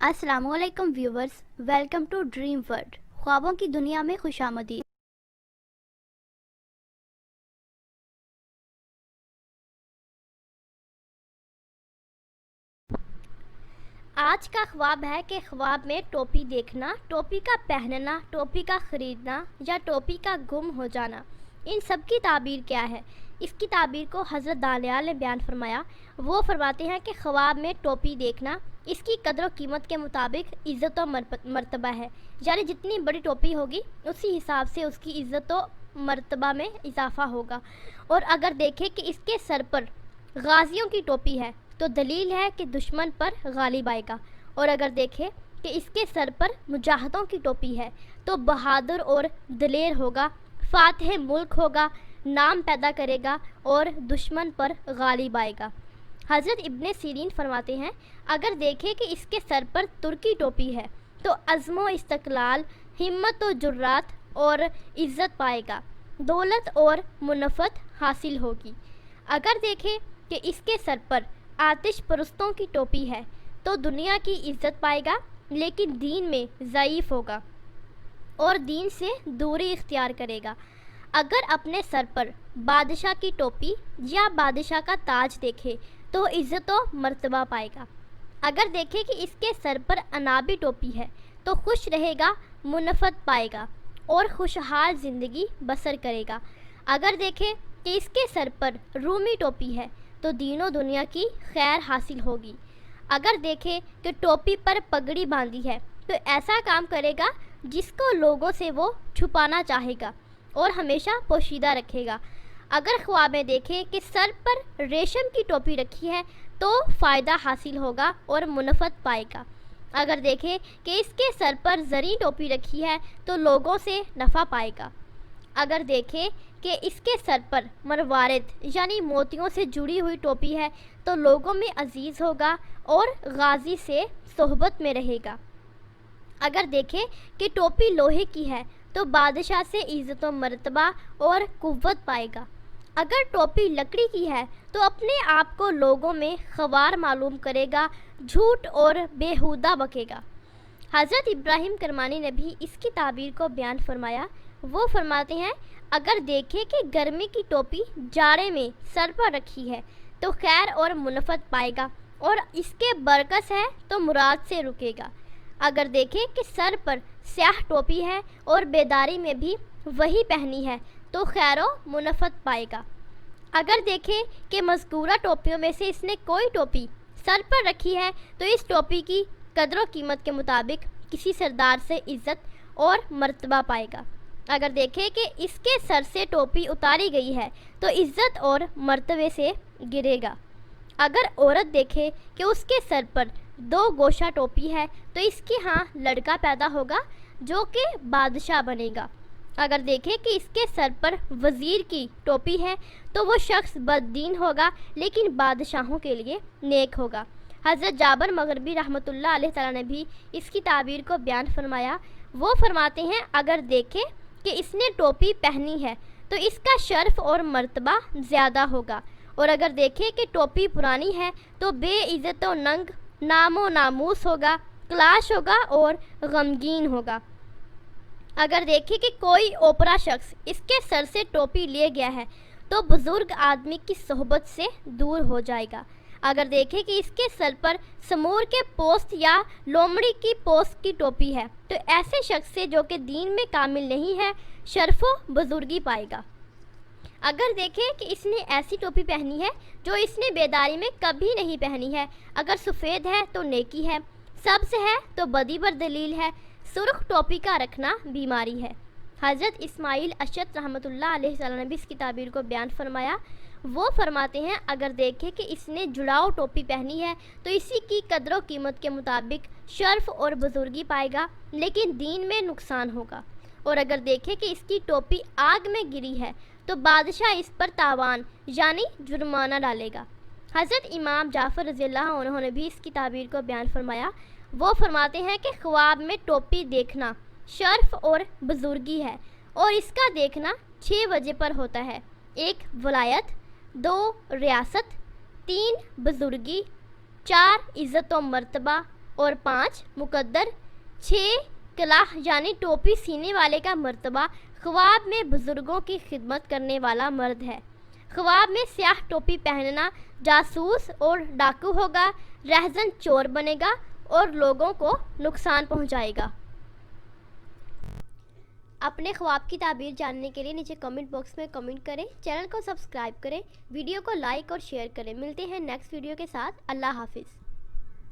अस्सलाम वालेकुम viewers, welcome to dream world. ख्वाबों की दुनिया में खुशामदीद। आज का ख्वाब है कि ख्वाब में टोपी देखना, टोपी का पहनना, टोपी का ख़रीदना या टोपी का गुम हो जाना। इन सब की ताबीर क्या है? इसकी ताबीर को हज़रत दानियाल ने बयान फरमाया। वो फरमाते हैं कि ख्वाब में टोपी देखना इसकी कदर व कीमत के मुताबिक इज़्ज़त व मर्तबा है, यानी जितनी बड़ी टोपी होगी उसी हिसाब से उसकी इज़्ज़त व मर्तबा में इजाफ़ा होगा। और अगर देखें कि इसके सर पर गाजियों की टोपी है तो दलील है कि दुश्मन पर गालिब आएगा। और अगर देखें कि इसके सर पर मुजाहिदों की टोपी है तो बहादुर और दलेर होगा, फातिह मुल्क होगा, नाम पैदा करेगा और दुश्मन पर गालिब आएगा। हज़रत इब्ने सीरीन फरमाते हैं, अगर देखें कि इसके सर पर तुर्की टोपी है तो अज़्म इस्तक़लाल, हिम्मत व जुर्रात और इज़्ज़त पाएगा, दौलत और मुनफ़त हासिल होगी। अगर देखें कि इसके सर पर आतिश परस्तों की टोपी है तो दुनिया की इज़्ज़त पाएगा लेकिन दीन में ज़ईफ़ होगा और दीन से दूरी इख्तियार करेगा। अगर अपने सर पर बादशाह की टोपी या बादशाह का ताज देखे तो इज़्ज़त व मर्तबा पाएगा। अगर देखे कि इसके सर पर अनाबी टोपी है तो खुश रहेगा, मुनफ़त पाएगा और खुशहाल ज़िंदगी बसर करेगा। अगर देखे कि इसके सर पर रूमी टोपी है तो दीनों दुनिया की खैर हासिल होगी। अगर देखे कि टोपी पर पगड़ी बांधी है तो ऐसा काम करेगा जिसको लोगों से वो छुपाना चाहेगा और हमेशा पोशीदा रखेगा। अगर ख्वाब में देखे कि सर पर रेशम की टोपी रखी है तो फ़ायदा हासिल होगा और मुनफ़त पाएगा। अगर देखे कि इसके सर पर ज़री टोपी रखी है तो लोगों से नफ़ा पाएगा। अगर देखे कि इसके सर पर मरवारिद यानी मोतियों से जुड़ी हुई टोपी है तो लोगों में अजीज़ होगा और गाजी से सोहबत में रहेगा। अगर देखे कि टोपी लोहे की है तो बादशाह से इज़्ज़त व मर्तबा और कुव्वत पाएगा। अगर टोपी लकड़ी की है तो अपने आप को लोगों में ख़वार मालूम करेगा, झूठ और बेहुदा बकेगा। हज़रत इब्राहिम करमानी ने भी इसकी ताबीर को बयान फरमाया। वो फरमाते हैं, अगर देखें कि गर्मी की टोपी जाड़े में सर पर रखी है तो खैर और मुनफ़त पाएगा और इसके बरकस है तो मुराद से रुकेगा। अगर देखें कि सर पर स्याह टोपी है और बेदारी में भी वही पहनी है तो खैर व मुनफ़त पाएगा। अगर देखें कि मज़कूरा टोपियों में से इसने कोई टोपी सर पर रखी है तो इस टोपी की कदर व कीमत के मुताबिक किसी सरदार से इज़्ज़त और मर्तबा पाएगा। अगर देखें कि इसके सर से टोपी उतारी गई है तो इज़्ज़त और मर्तबे से गिरेगा। अगर औरत देखे कि उसके सर पर दो गोशा टोपी है तो इसके यहाँ लड़का पैदा होगा जो कि बादशाह बनेगा। अगर देखे कि इसके सर पर वज़ीर की टोपी है तो वो शख्स बददीन होगा लेकिन बादशाहों के लिए नेक होगा। हज़रत जाबर मग़रिबी रहमतुल्लाह अलैह तआला ने भी इसकी ताबीर को बयान फरमाया। वो फरमाते हैं, अगर देखें कि इसने टोपी पहनी है तो इसका शर्फ और मर्तबा ज़्यादा होगा और अगर देखें कि टोपी पुरानी है तो बेइज़्ज़त व नंग, नामो नामूस होगा, क्लाश होगा और गमगीन होगा। अगर देखें कि कोई ओपरा शख्स इसके सर से टोपी ले गया है तो बुज़ुर्ग आदमी की सोहबत से दूर हो जाएगा। अगर देखें कि इसके सर पर समूर के पोस्त या लोमड़ी की पोस्त की टोपी है तो ऐसे शख्स से जो कि दीन में कामिल नहीं है शर्फ़ो बुज़ुर्गी पाएगा। अगर देखें कि इसने ऐसी टोपी पहनी है जो इसने बेदारी में कभी नहीं पहनी है, अगर सफ़ेद है तो नेकी है, सब्ज़ है तो बदी पर दलील है, सुर्ख टोपी का रखना बीमारी है। हज़रत इस्माइल अशद रहमतुल्लाह अलैहि सल्लम ने भी इसकी ताबीर को बयान फरमाया। वो फरमाते हैं, अगर देखें कि इसने जुड़ाव टोपी पहनी है तो इसी की कदर व कीमत के मुताबिक शर्फ और बुज़ुर्गी पाएगा लेकिन दीन में नुकसान होगा। और अगर देखें कि इसकी टोपी आग में गिरी है तो बादशाह इस पर तावान यानी जुर्माना डालेगा। हज़रत इमाम जाफ़र रज़ियल्लाहु अन्हु ने भी इसकी ताबीर को बयान फरमाया। वो फरमाते हैं कि ख्वाब में टोपी देखना शर्फ और बुज़ुर्गी है और इसका देखना 6 वजह पर होता है। 1 वलायत, 2 रियासत, 3 बुज़ुर्गी, 4 इज़्ज़त व मर्तबा, اور 5 مقدر، 6 کلاہ یعنی ٹوپی سینے والے کا مرتبہ خواب میں بزرگوں کی خدمت کرنے والا مرد ہے۔ خواب میں سیاہ ٹوپی پہننا جاسوس اور ڈاکو ہوگا، رہزن چور بنے گا اور لوگوں کو نقصان پہنچائے گا۔ اپنے خواب کی تعبیر جاننے کے لیے نیچے کمنٹ باکس میں کمنٹ کریں، چینل کو سبسکرائب کریں، ویڈیو کو لائک اور شیئر کریں۔ ملتے ہیں نیکسٹ ویڈیو کے ساتھ۔ اللہ حافظ۔